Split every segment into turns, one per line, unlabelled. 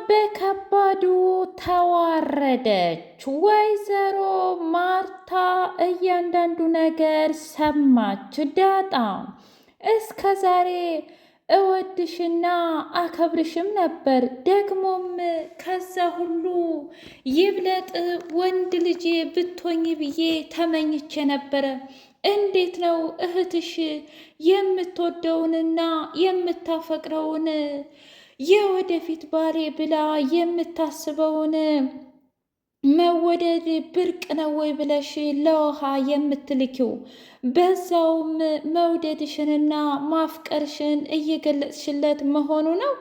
በከባዱ ተዋረደች። ወይዘሮ ማርታ እያንዳንዱ ነገር ሰማች። ዳጣ እስከ ዛሬ እወድሽና አከብርሽም ነበር፣ ደግሞም ከዛ ሁሉ ይብለጥ ወንድ ልጄ ብትሆኝ ብዬ ተመኝቼ ነበረ። እንዴት ነው እህትሽ የምትወደውንና የምታፈቅረውን የወደፊት ባሌ ብላ የምታስበውን መወደድ ብርቅ ነው ወይ ብለሽ ለውሃ የምትልኪው? በዛውም መውደድሽንና ማፍቀርሽን እየገለጽሽለት መሆኑ ነው።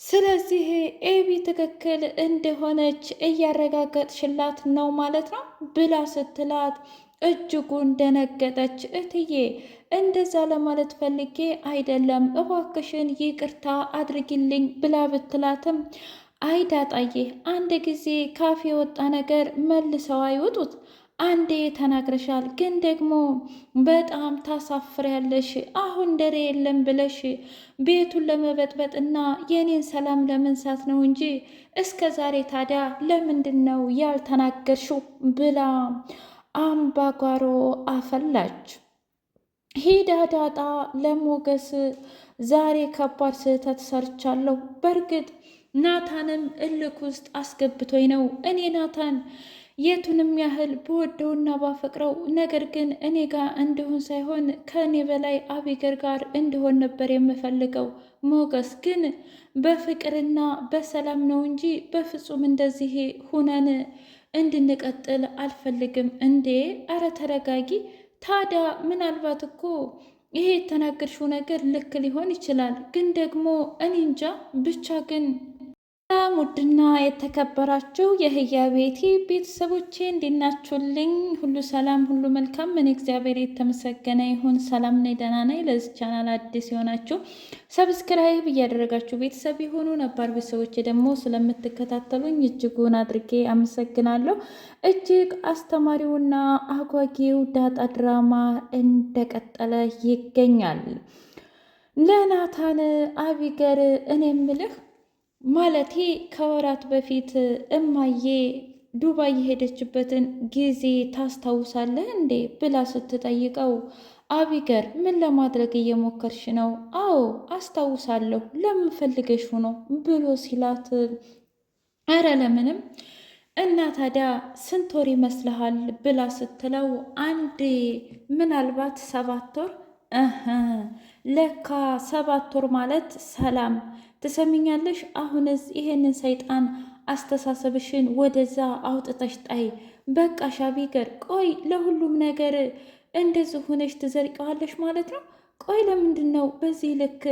ስለዚህ ኤቢ ትክክል እንደሆነች እያረጋገጥሽላት ነው ማለት ነው ብላ ስትላት እጅጉን ደነገጠች። እትዬ እንደዛ ለማለት ፈልጌ አይደለም፣ እባክሽን ይቅርታ አድርጊልኝ ብላ ብትላትም አይ ዳጣዬ፣ አንድ ጊዜ ካፍ የወጣ ነገር መልሰው አይወጡት። አንዴ ተናግረሻል፣ ግን ደግሞ በጣም ታሳፍሪያለሽ። አሁን ደሬ የለም ብለሽ ቤቱን ለመበጥበጥና የኔን ሰላም ለመንሳት ነው እንጂ እስከ ዛሬ ታዲያ ለምንድን ነው ያልተናገርሽው? ብላ አምባጓሮ አፈላች። ሂዳ ዳጣ ለሞገስ ዛሬ ከባድ ስህተት ሰርቻለሁ። በእርግጥ ናታንም እልክ ውስጥ አስገብቶኝ ነው። እኔ ናታን የቱንም ያህል በወደውና ባፈቅረው፣ ነገር ግን እኔ ጋር እንዲሆን ሳይሆን ከእኔ በላይ አቢገር ጋር እንዲሆን ነበር የምፈልገው። ሞገስ ግን በፍቅርና በሰላም ነው እንጂ በፍጹም እንደዚህ ሁነን እንድንቀጥል አልፈልግም። እንዴ አረ ተረጋጊ። ታዲያ ምናልባት እኮ ይሄ የተናገርሽው ነገር ልክ ሊሆን ይችላል፣ ግን ደግሞ እኔ እንጃ ብቻ ግን ውድና የተከበራችሁ የህያ ቤቴ ቤተሰቦቼ እንዲናችሁልኝ ሁሉ ሰላም ሁሉ መልካም። ምን እግዚአብሔር የተመሰገነ ይሁን። ሰላም ነኝ፣ ደህና ነኝ። ለዚህ ቻናል አዲስ የሆናችሁ ሰብስክራይብ እያደረጋችሁ ቤተሰብ የሆኑ ነባር ቤተሰቦቼ ደግሞ ስለምትከታተሉኝ እጅጉን አድርጌ አመሰግናለሁ። እጅግ አስተማሪውና አጓጊው ዳጣ ድራማ እንደቀጠለ ይገኛል። ለናታን አቢገር እኔ ምልህ ማለቴ ከወራት በፊት እማዬ ዱባይ የሄደችበትን ጊዜ ታስታውሳለህ እንዴ ብላ ስትጠይቀው አቢገር ምን ለማድረግ እየሞከርሽ ነው? አዎ አስታውሳለሁ፣ ለምን ፈልገሽ ነው ብሎ ሲላት እረ ለምንም እና ታዲያ ስንት ወር ይመስልሃል ብላ ስትለው አንድ ምናልባት 7 ወር። ለካ 7 ወር ማለት ሰላም ትሰሚኛለሽ? አሁንስ ይሄንን ሰይጣን አስተሳሰብሽን ወደዛ አውጥተሽ ጣይ። በቃ ሻቢገር፣ ቆይ ለሁሉም ነገር እንደዚህ ሆነሽ ትዘርቀዋለሽ ማለት ነው? ቆይ ለምንድን ነው በዚህ ልክ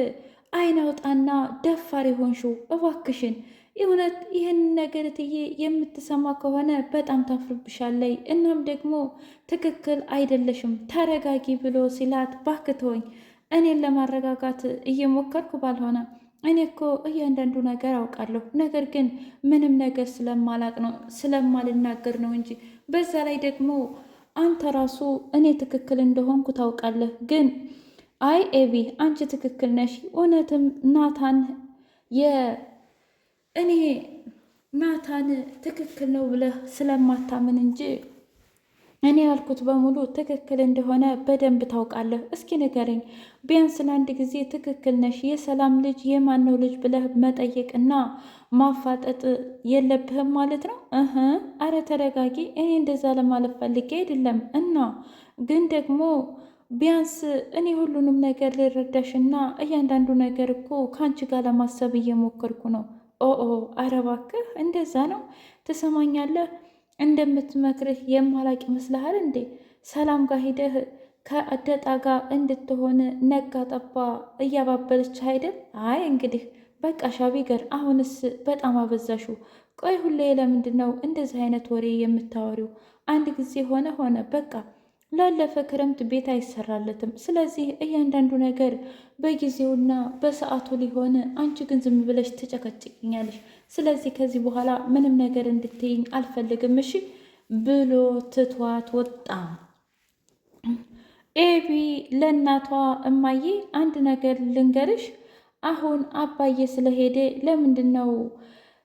አይን አውጣና ደፋር የሆንሽው? እባክሽን እውነት ይህንን ነገር እትዬ የምትሰማ ከሆነ በጣም ታፍርብሻለይ። እናም ደግሞ ትክክል አይደለሽም፣ ተረጋጊ ብሎ ሲላት ባክተወኝ፣ እኔን ለማረጋጋት እየሞከርኩ ባልሆነ እኔ እኮ እያንዳንዱ ነገር አውቃለሁ፣ ነገር ግን ምንም ነገር ስለማላቅ ነው ስለማልናገር ነው እንጂ። በዛ ላይ ደግሞ አንተ ራሱ እኔ ትክክል እንደሆንኩ ታውቃለህ። ግን አይ ኤቢ አንቺ ትክክል ነሽ። እውነትም ናታን እኔ ናታን ትክክል ነው ብለህ ስለማታምን እንጂ እኔ ያልኩት በሙሉ ትክክል እንደሆነ በደንብ ታውቃለህ። እስኪ ንገረኝ፣ ቢያንስ ለአንድ ጊዜ ትክክል ነሽ፣ የሰላም ልጅ የማነው ልጅ ብለህ መጠየቅና ማፋጠጥ የለብህም ማለት ነው? አረ ተረጋጊ። እኔ እንደዛ ለማለት ፈልጌ አይደለም። እና ግን ደግሞ ቢያንስ እኔ ሁሉንም ነገር ልረዳሽና እያንዳንዱ ነገር እኮ ከአንቺ ጋር ለማሰብ እየሞከርኩ ነው። አረ እባክህ እንደዛ ነው? ትሰማኛለህ? እንደምትመክርህ የማላቅ ይመስልሃል እንዴ? ሰላም ጋር ሂደህ ከአደጣ ጋር እንድትሆን ነጋ ጠባ እያባበለች አይደል? አይ እንግዲህ በቃ ሻቢገር፣ አሁንስ በጣም አበዛሹ። ቆይ ሁሌ ለምንድን ነው እንደዚህ አይነት ወሬ የምታወሪው? አንድ ጊዜ ሆነ በቃ ላለፈ ክረምት ቤት አይሰራለትም። ስለዚህ እያንዳንዱ ነገር በጊዜውና በሰዓቱ ሊሆን፣ አንቺ ግን ዝም ብለሽ ትጨቀጭቅኛለሽ። ስለዚህ ከዚህ በኋላ ምንም ነገር እንድትይኝ አልፈልግም እሺ ብሎ ትቷት ወጣ። ኤቢ ለእናቷ እማዬ አንድ ነገር ልንገርሽ፣ አሁን አባዬ ስለሄደ ለምንድን ነው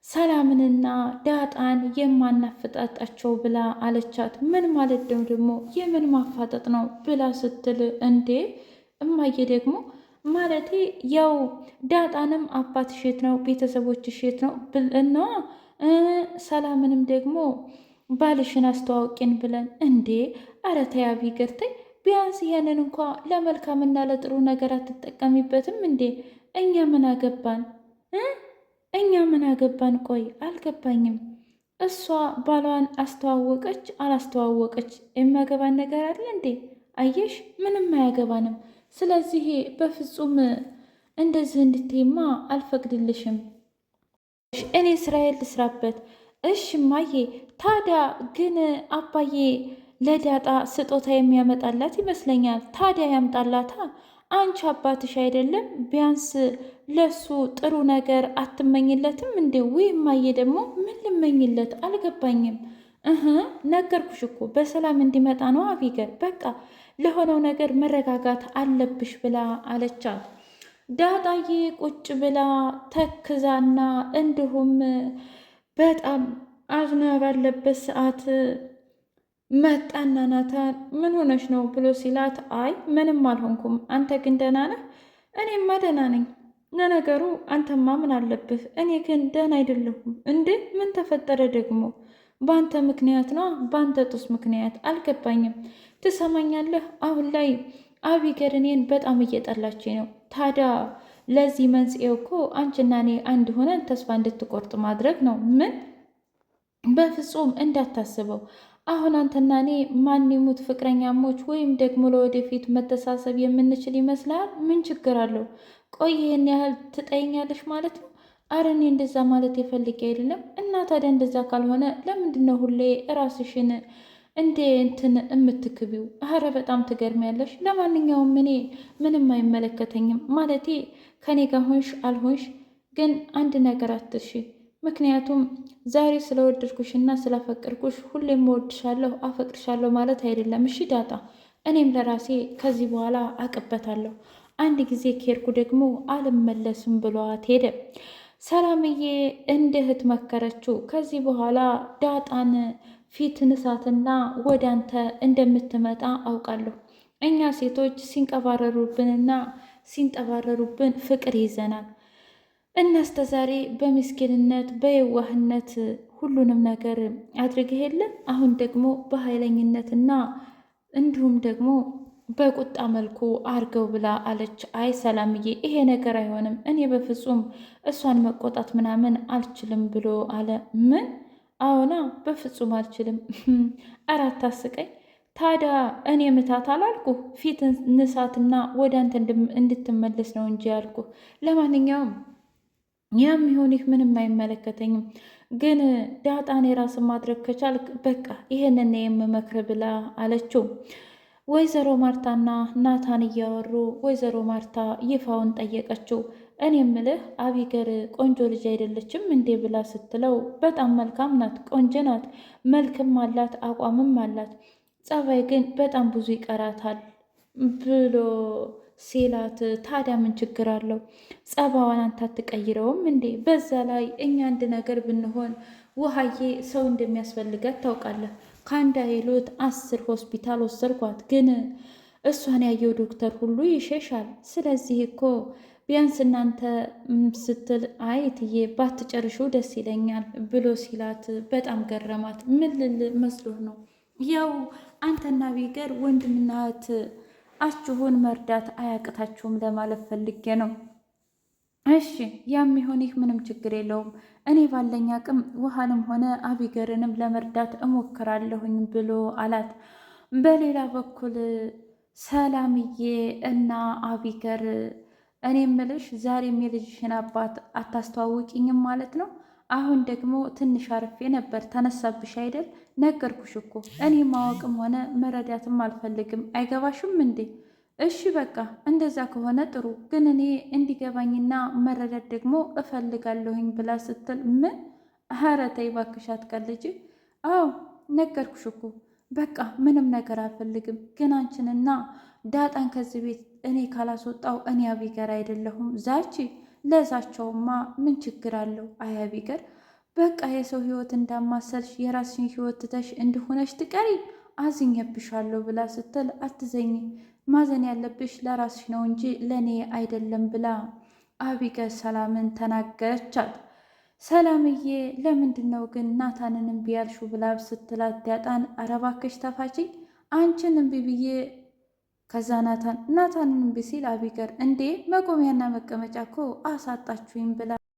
ሰላምንና ዳጣን የማናፈጣጣቸው ብላ አለቻት። ምን ማለት ነው ደግሞ የምን ማፋጠጥ ነው ብላ ስትል እንዴ እማዬ ደግሞ ማለቴ ያው ዳጣንም አባትሽ የት ነው ቤተሰቦችሽ የት ነው እና ሰላምንም ደግሞ ባልሽን አስተዋውቂን ብለን እንዴ ኧረ ተይ አቢገር ተይ ቢያንስ ይሄንን እንኳ ለመልካምና ለጥሩ ነገር አትጠቀሚበትም እንዴ እኛ ምን አገባን እኛ ምን አገባን ቆይ አልገባኝም እሷ ባሏን አስተዋወቀች አላስተዋወቀች የሚያገባን ነገር አለ እንዴ አየሽ ምንም አያገባንም ስለዚህ በፍጹም እንደዚህ እንድትይማ አልፈቅድልሽም እኔ ስራዬን ልስራበት እሽ እማዬ ታዲያ ግን አባዬ ለዳጣ ስጦታ የሚያመጣላት ይመስለኛል ታዲያ ያምጣላታ አንቺ አባትሽ አይደለም ቢያንስ ለሱ ጥሩ ነገር አትመኝለትም እንዴ ውይ እማዬ ደግሞ ምን ልመኝለት አልገባኝም ነገርኩሽ እኮ በሰላም እንዲመጣ ነው አቢገር በቃ ለሆነው ነገር መረጋጋት አለብሽ ብላ አለቻት ዳጣዬ ቁጭ ብላ ተክዛና እንዲሁም በጣም አዝና ባለበት ሰዓት መጣና ናታን ምን ሆነሽ ነው ብሎ ሲላት አይ ምንም አልሆንኩም አንተ ግን ደህና ነህ እኔማ ደህና ነኝ ለነገሩ አንተማ ምን አለብህ እኔ ግን ደህና አይደለሁም እንዴ ምን ተፈጠረ ደግሞ በአንተ ምክንያት ነው በአንተ ጡስ ምክንያት አልገባኝም ትሰማኛለህ አሁን ላይ አቢገር እኔን በጣም እየጠላችኝ ነው ታዲያ ለዚህ መንስኤው እኮ አንቺና እኔ አንድ ሆነን ተስፋ እንድትቆርጥ ማድረግ ነው ምን በፍጹም እንዳታስበው አሁን አንተና እኔ ማን ይሙት ፍቅረኛሞች ወይም ደግሞ ለወደፊት መተሳሰብ የምንችል ይመስላል ምን ችግር አለው ቆይ ይህን ያህል ትጠይኛለሽ ማለት ነው አረ እኔ እንደዛ ማለት የፈልጌ አይደለም እና ታዲያ እንደዛ ካልሆነ ለምንድን ነው ሁሌ ራስሽን እንዴ እንትን እምትክቢው አረ በጣም ትገርሚያለሽ ለማንኛውም እኔ ምንም አይመለከተኝም ማለቴ ከኔ ጋር ሆንሽ አልሆንሽ ግን አንድ ነገር አትርሺ ምክንያቱም ዛሬ ስለወደድኩሽና ስላፈቅርኩሽ ሁሌም እወድሻለሁ አፈቅርሻለሁ ማለት አይደለም እሺ ዳጣ እኔም ለራሴ ከዚህ በኋላ አቅበታለሁ አንድ ጊዜ ከሄድኩ ደግሞ አልመለስም ብሏት ሄደ ሰላምዬ እንደ እህት መከረችው ከዚህ በኋላ ዳጣን ፊት ንሳትና ወደ አንተ እንደምትመጣ አውቃለሁ እኛ ሴቶች ሲንቀባረሩብንና ሲንጠባረሩብን ፍቅር ይዘናል እና እስከ ዛሬ በምስኪንነት በየዋህነት ሁሉንም ነገር አድርገህ የለ አሁን ደግሞ በኃይለኝነትና እንዲሁም ደግሞ በቁጣ መልኩ አርገው ብላ አለች አይ ሰላምዬ ይሄ ነገር አይሆንም እኔ በፍጹም እሷን መቆጣት ምናምን አልችልም ብሎ አለ ምን አዎና በፍጹም አልችልም አራት አስቀኝ ታዲያ እኔ ምታት አላልኩ ፊት ንሳትና ወደ አንተ እንድትመለስ ነው እንጂ ያልኩ ለማንኛውም ያም ይሁን ይህ ምንም አይመለከተኝም ግን ዳጣን የራስን ማድረግ ከቻልክ በቃ ይሄንን የምመክር ብላ አለችው ወይዘሮ ማርታና ናታን እያወሩ ወይዘሮ ማርታ ይፋውን ጠየቀችው እኔ ምልህ አቢገር ቆንጆ ልጅ አይደለችም እንዴ ብላ ስትለው በጣም መልካም ናት ቆንጆ ናት መልክም አላት አቋምም አላት ጸባይ ግን በጣም ብዙ ይቀራታል ብሎ ሲላት ታዲያ ምን ችግር አለው ጸባዋን አንተ አትቀይረውም እንዴ በዛ ላይ እኛ አንድ ነገር ብንሆን ውሃዬ ሰው እንደሚያስፈልጋት ታውቃለህ ከአንድ አይሎት 10 ሆስፒታል ወሰድኳት ግን እሷን ያየው ዶክተር ሁሉ ይሸሻል ስለዚህ እኮ ቢያንስ እናንተ ስትል አይትዬ ባትጨርሹ ደስ ይለኛል ብሎ ሲላት በጣም ገረማት ምን ልል መስሎህ ነው ያው አንተና ቢገር ወንድምና እህት አችሁን መርዳት አያቅታችሁም ለማለት ፈልጌ ነው እሺ ያም ይሁን ይህ ምንም ችግር የለውም እኔ ባለኝ አቅም ውሃንም ሆነ አቢገርንም ለመርዳት እሞክራለሁኝ ብሎ አላት በሌላ በኩል ሰላምዬ እና አቢገር እኔ ምልሽ ዛሬም የልጅሽን አባት አታስተዋውቂኝም ማለት ነው አሁን ደግሞ ትንሽ አርፌ ነበር ተነሳብሽ አይደል ነገርኩሽ እኮ እኔ ማወቅም ሆነ መረዳትም አልፈልግም አይገባሽም እንዴ እሺ በቃ እንደዛ ከሆነ ጥሩ ግን እኔ እንዲገባኝና መረዳት ደግሞ እፈልጋለሁኝ ብላ ስትል ምን ኧረ ተይ እባክሽ አትቀልጂ አዎ ነገርኩሽ እኮ በቃ ምንም ነገር አልፈልግም ግን አንቺንና ዳጣን ከዚህ ቤት እኔ ካላስወጣው እኔ አቢገር አይደለሁም ዛቺ ለዛቸውማ ምን ችግር አለው አይ አቢገር በቃ የሰው ህይወት እንዳማሰልሽ የራስሽን ህይወት ትተሽ እንዲሆነሽ ትቀሪ አዝኜብሻለሁ ብላ ስትል አትዘኝ፣ ማዘን ያለብሽ ለራስሽ ነው እንጂ ለእኔ አይደለም ብላ አቢገል ሰላምን ተናገረቻት። ሰላምዬ ለምንድን ነው ግን ናታንን እምቢ ያልሽው ብላ ስትላት ያጣን ኧረ እባክሽ ተፋችኝ አንቺን እምቢ ብዬ ከዛ ናታንን እምቢ ሲል አቢገር እንዴ መቆሚያና መቀመጫ እኮ አሳጣችሁኝ ብላ